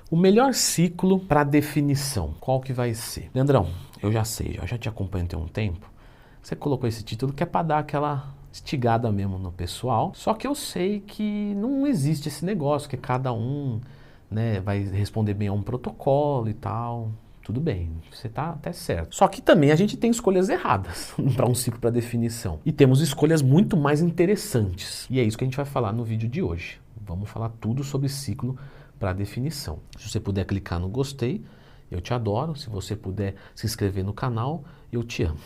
O melhor ciclo para definição, qual que vai ser? Leandrão, eu já sei, eu já te acompanho tem um tempo. Você colocou esse título que é para dar aquela estigada mesmo no pessoal. Só que eu sei que não existe esse negócio, que cada um, né, vai responder bem a um protocolo e tal. Tudo bem, você está até certo. Só que também a gente tem escolhas erradas para um ciclo para definição. E temos escolhas muito mais interessantes. E é isso que a gente vai falar no vídeo de hoje. Vamos falar tudo sobre ciclo para definição. Se você puder clicar no gostei, eu te adoro. Se você puder se inscrever no canal, eu te amo.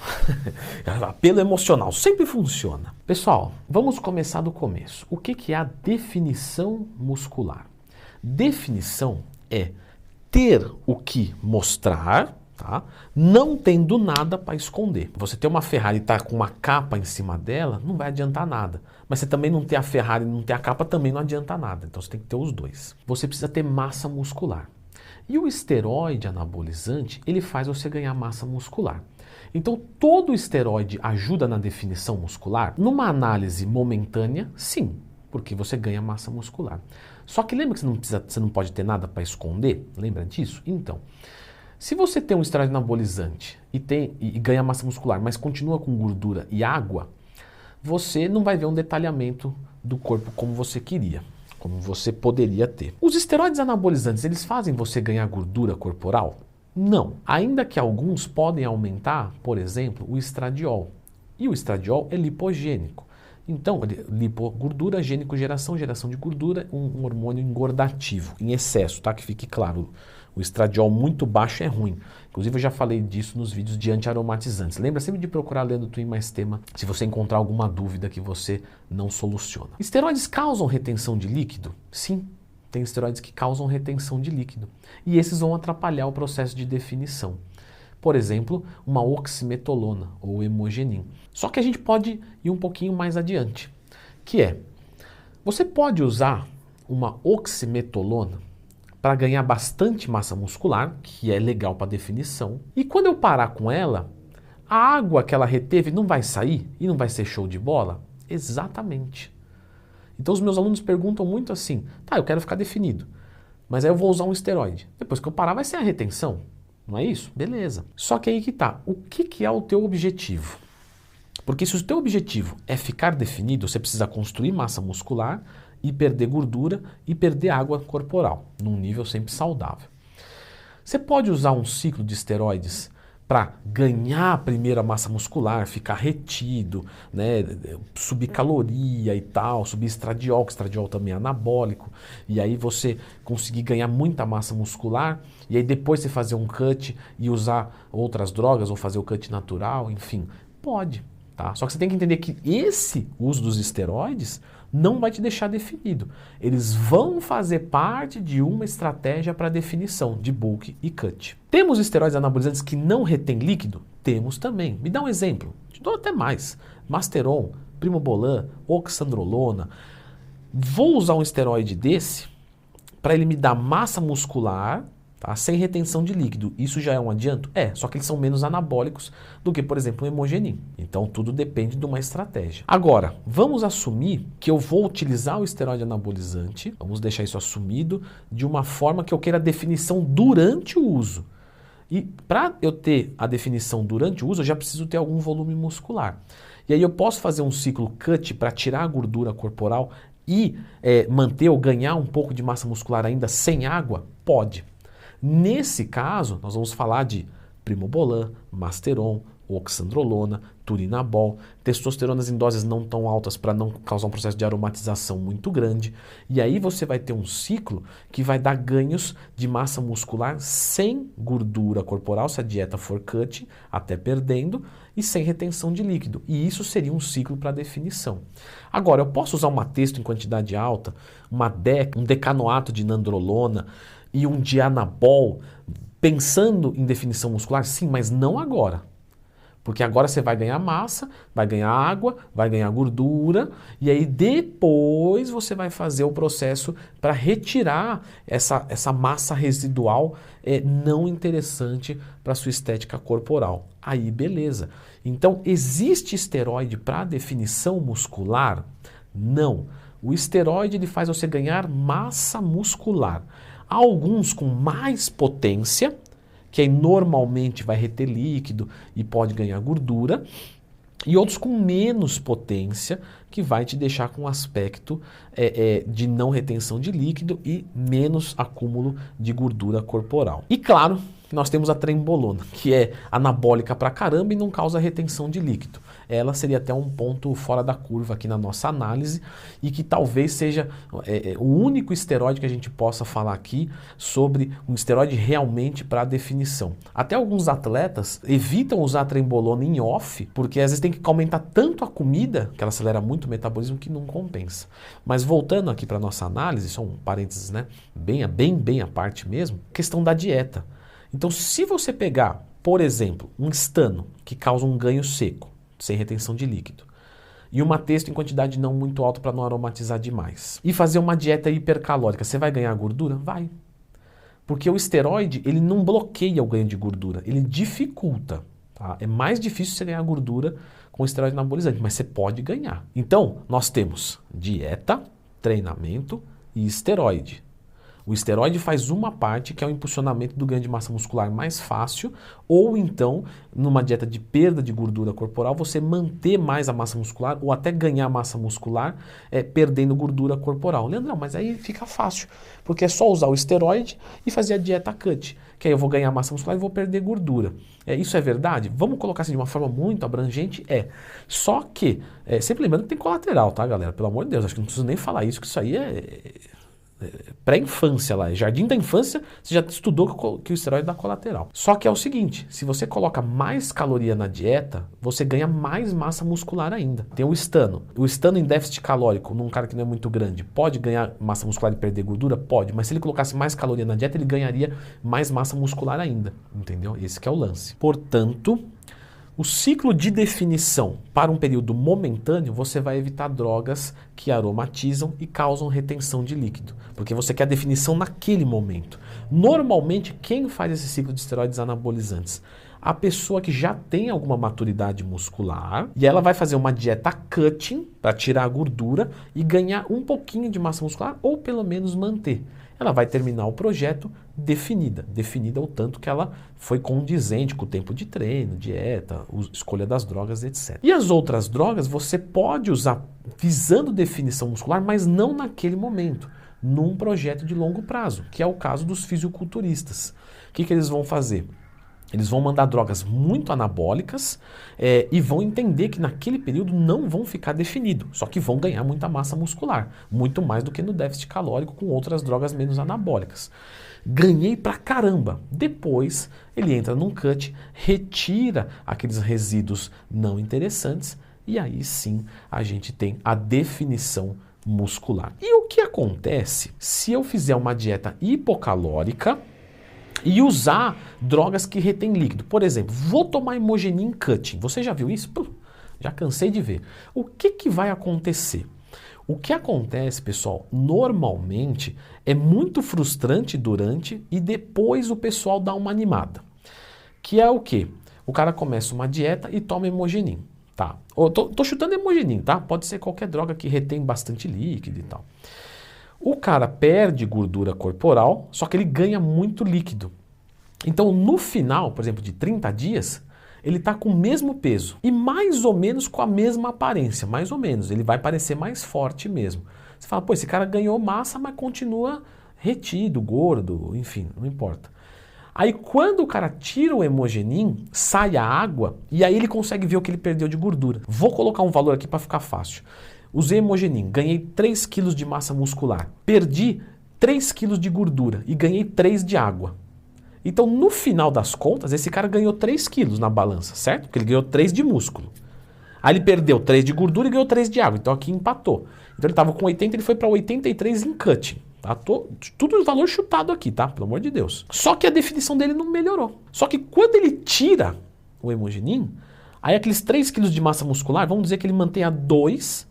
Apelo emocional sempre funciona. Pessoal, vamos começar do começo. O que é a definição muscular? Definição é ter o que mostrar, tá? Não tendo nada para esconder. Você ter uma Ferrari e tá com uma capa em cima dela, não vai adiantar nada. Mas você também não ter a Ferrari e não ter a capa, também não adianta nada. Então você tem que ter os dois. Você precisa ter massa muscular. E o esteroide anabolizante, ele faz você ganhar massa muscular. Então todo esteroide ajuda na definição muscular? Numa análise momentânea, sim, porque você ganha massa muscular. Só que lembra que você não pode ter nada para esconder? Lembra disso? Então, se você tem um esteroide anabolizante e ganha massa muscular, mas continua com gordura e água, você não vai ver um detalhamento do corpo como você queria, como você poderia ter. Os esteroides anabolizantes, eles fazem você ganhar gordura corporal? Não. Ainda que alguns podem aumentar, por exemplo, o estradiol. E o estradiol é lipogênico. Então, lipogordura, gênico, geração de gordura, um hormônio engordativo, em excesso, tá? Que fique claro. O estradiol muito baixo é ruim. Inclusive eu já falei disso nos vídeos de antiaromatizantes. Lembra sempre de procurar lendo Twin Mais Tema se você encontrar alguma dúvida que você não soluciona. Esteroides causam retenção de líquido? Sim, tem esteroides que causam retenção de líquido. E esses vão atrapalhar o processo de definição. Por exemplo, uma oximetolona ou hemogenin. Só que a gente pode ir um pouquinho mais adiante, que é, você pode usar uma oximetolona para ganhar bastante massa muscular, que é legal para definição. E quando eu parar com ela, a água que ela reteve não vai sair e não vai ser show de bola? Exatamente. Então os meus alunos perguntam muito assim, tá, eu quero ficar definido, mas aí eu vou usar um esteroide. Depois que eu parar vai ser a retenção, não é isso? Beleza. Só que aí que tá, o que é o teu objetivo? Porque se o teu objetivo é ficar definido, você precisa construir massa muscular e perder gordura e perder água corporal, num nível sempre saudável. Você pode usar um ciclo de esteroides para ganhar a primeira massa muscular, ficar retido, né, subir caloria e tal, subir estradiol, que estradiol também é anabólico, e aí você conseguir ganhar muita massa muscular, e aí depois você fazer um cut e usar outras drogas, ou fazer o cut natural, enfim, pode. Tá? Só que você tem que entender que esse uso dos esteroides não vai te deixar definido. Eles vão fazer parte de uma estratégia para definição de bulk e cut. Temos esteroides anabolizantes que não retêm líquido? Temos também. Me dá um exemplo. Te dou até mais. Masteron, Primobolan, Oxandrolona. Vou usar um esteroide desse para ele me dar massa muscular, tá? Sem retenção de líquido. Isso já é um adianto? É, só que eles são menos anabólicos do que, por exemplo, o hemogenin. Então tudo depende de uma estratégia. Agora, vamos assumir que eu vou utilizar o esteroide anabolizante, vamos deixar isso assumido, de uma forma que eu queira definição durante o uso. E para eu ter a definição durante o uso, eu já preciso ter algum volume muscular. E aí eu posso fazer um ciclo cut para tirar a gordura corporal e manter ou ganhar um pouco de massa muscular ainda sem água? Pode. Nesse caso, nós vamos falar de Primobolan, Masteron, Oxandrolona, Turinabol, testosteronas em doses não tão altas para não causar um processo de aromatização muito grande. E aí você vai ter um ciclo que vai dar ganhos de massa muscular sem gordura corporal, se a dieta for cut, até perdendo, e sem retenção de líquido. E isso seria um ciclo para definição. Agora, eu posso usar uma testo em quantidade alta, um decanoato de nandrolona, e um dianabol, pensando em definição muscular? Sim, mas não agora. Porque agora você vai ganhar massa, vai ganhar água, vai ganhar gordura, e aí depois você vai fazer o processo para retirar essa massa residual não interessante para a sua estética corporal. Aí beleza. Então, existe esteroide para definição muscular? Não. O esteroide ele faz você ganhar massa muscular. Há alguns com mais potência, que aí normalmente vai reter líquido e pode ganhar gordura, e outros com menos potência, que vai te deixar com um aspecto de não retenção de líquido e menos acúmulo de gordura corporal. E claro, nós temos a trembolona, que é anabólica pra caramba e não causa retenção de líquido. Ela seria até um ponto fora da curva aqui na nossa análise e que talvez seja o único esteroide que a gente possa falar aqui sobre um esteroide realmente para definição. Até alguns atletas evitam usar a trembolona em off, porque às vezes tem que aumentar tanto a comida, que ela acelera muito o metabolismo, que não compensa. Mas voltando aqui para nossa análise, só um parênteses, né? Bem à parte mesmo, questão da dieta. Então, se você pegar, por exemplo, um estano que causa um ganho seco, sem retenção de líquido, e uma testo em quantidade não muito alta para não aromatizar demais, e fazer uma dieta hipercalórica, você vai ganhar gordura? Vai. Porque o esteroide, ele não bloqueia o ganho de gordura, ele dificulta. Tá? É mais difícil você ganhar gordura com esteroide anabolizante, mas você pode ganhar. Então, nós temos dieta, treinamento e esteroide. O esteroide faz uma parte, que é o impulsionamento do ganho de massa muscular mais fácil, ou então, numa dieta de perda de gordura corporal, você manter mais a massa muscular, ou até ganhar massa muscular, perdendo gordura corporal. Leandrão, mas aí fica fácil, porque é só usar o esteroide e fazer a dieta cut, que aí eu vou ganhar massa muscular e vou perder gordura. Isso é verdade? Vamos colocar assim de uma forma muito abrangente? Só que, sempre lembrando que tem colateral, tá, galera? Pelo amor de Deus, acho que não preciso nem falar isso, que isso aí pré-infância lá, jardim da infância, você já estudou que o esteroide dá colateral. Só que é o seguinte, se você coloca mais caloria na dieta, você ganha mais massa muscular ainda. Tem o estano. O estano em déficit calórico, num cara que não é muito grande, pode ganhar massa muscular e perder gordura? Pode, mas se ele colocasse mais caloria na dieta, ele ganharia mais massa muscular ainda, entendeu? Esse que é o lance. Portanto, o ciclo de definição para um período momentâneo, você vai evitar drogas que aromatizam e causam retenção de líquido, porque você quer a definição naquele momento. Normalmente, quem faz esse ciclo de esteroides anabolizantes? A pessoa que já tem alguma maturidade muscular e ela vai fazer uma dieta cutting para tirar a gordura e ganhar um pouquinho de massa muscular ou pelo menos manter. Ela vai terminar o projeto definida o tanto que ela foi condizente com o tempo de treino, dieta, escolha das drogas, etc. E as outras drogas você pode usar visando definição muscular, mas não naquele momento, num projeto de longo prazo, que é o caso dos fisiculturistas. O que eles vão fazer? Eles vão mandar drogas muito anabólicas e vão entender que naquele período não vão ficar definidos, só que vão ganhar muita massa muscular, muito mais do que no déficit calórico com outras drogas menos anabólicas. Ganhei pra caramba. Depois ele entra num cut, retira aqueles resíduos não interessantes e aí sim a gente tem a definição muscular. E o que acontece se eu fizer uma dieta hipocalórica e usar drogas que retêm líquido? Por exemplo, vou tomar Imogenin cutting. Você já viu isso? Já cansei de ver. O que vai acontecer? O que acontece, pessoal, normalmente é muito frustrante durante e depois o pessoal dá uma animada. Que é o quê? O cara começa uma dieta e toma Imogenin. Tá? Tô chutando Imogenin, tá? Pode ser qualquer droga que retém bastante líquido e tal. O cara perde gordura corporal, só que ele ganha muito líquido. Então, no final, por exemplo, de 30 dias, ele está com o mesmo peso e mais ou menos com a mesma aparência, mais ou menos. Ele vai parecer mais forte mesmo. Você fala, pô, esse cara ganhou massa, mas continua retido, gordo, enfim, não importa. Aí quando o cara tira o Imogenin, sai a água e aí ele consegue ver o que ele perdeu de gordura. Vou colocar um valor aqui para ficar fácil. Usei Imogenin, ganhei 3 kg de massa muscular, perdi 3 kg de gordura e ganhei 3 de água. Então, no final das contas, esse cara ganhou 3 quilos na balança, certo? Porque ele ganhou 3 de músculo. Aí ele perdeu 3 de gordura e ganhou 3 de água. Então aqui empatou. Então ele estava com 80, ele foi para 83 em cutting. Tá? Tudo valor chutado aqui, tá? Pelo amor de Deus. Só que a definição dele não melhorou. Só que quando ele tira o Imogenin, aí aqueles 3 quilos de massa muscular, vamos dizer que ele mantém a 2.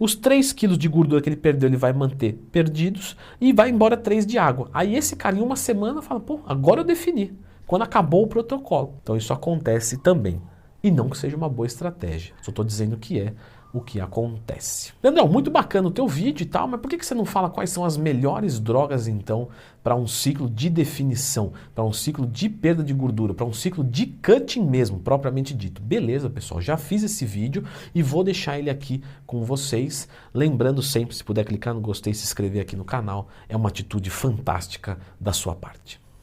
Os 3 quilos de gordura que ele perdeu, ele vai manter perdidos e vai embora 3 de água. Aí esse cara em uma semana fala, pô, agora eu defini, quando acabou o protocolo. Então isso acontece também. E não que seja uma boa estratégia, só estou dizendo que é o que acontece. Leandrão, muito bacana o teu vídeo e tal, mas por que você não fala quais são as melhores drogas então para um ciclo de definição, para um ciclo de perda de gordura, para um ciclo de cutting mesmo, propriamente dito? Beleza, pessoal, já fiz esse vídeo e vou deixar ele aqui com vocês. Lembrando sempre, se puder clicar no gostei e se inscrever aqui no canal, é uma atitude fantástica da sua parte.